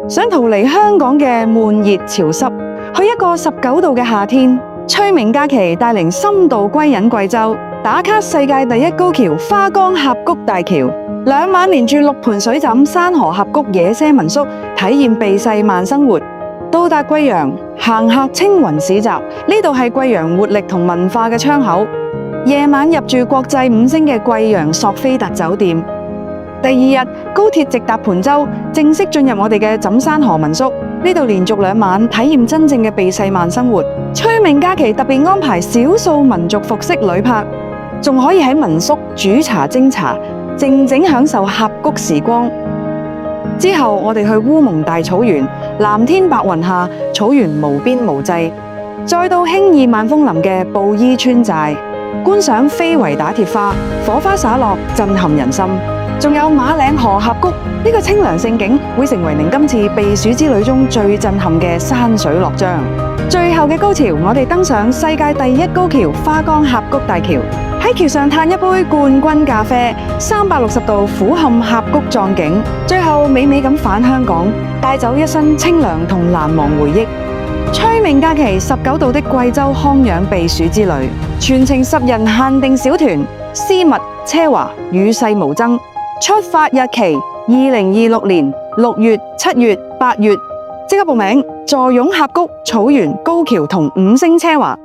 想逃離香港嘅悶熱潮濕，去一個19度嘅夏天。崔明嘉琪帶領深度歸隱貴州，打卡世界第一高橋花崗峽谷大橋，2晚連住6盆水浸山河峽谷野些民宿，體驗避世慢生活。到達貴陽，行客青雲市集，呢度係貴陽活力同文化嘅窗口。夜晚入住國際5星嘅貴陽索菲特酒店。第2日高鐵直達盤州，正式進入我哋嘅枕山河民宿。呢度連續2晚體驗真正嘅避世慢生活。崔明嘉琪特別安排少數民族服飾旅泊，仲可以喺民宿煮茶蒸茶，靜靜享受峽谷時光。之後我哋去烏蒙大草原，藍天白雲下，草原無邊無際。再到興義萬峰林嘅布依村寨，觀賞非遺打鐵花，火花灑落，震撼人心。仲有馬嶺河峽谷呢個清涼勝景，會成為您今次避暑之旅中最震撼嘅山水樂章。最後嘅高潮，我哋登上世界第一高橋花崗峽谷大橋，喺橋上嘆一杯冠軍咖啡，360度俯瞰峽谷壯景。最後美美咁返香港，帶走一身清涼同難忘回憶。崔明嘉琪19度的貴州康養避暑之旅，全程10人限定小團，絲襪奢華，與世無爭。出發日期2026年6月、7月、8月，即刻報名！坐擁峽谷、草原、高橋同5星奢華。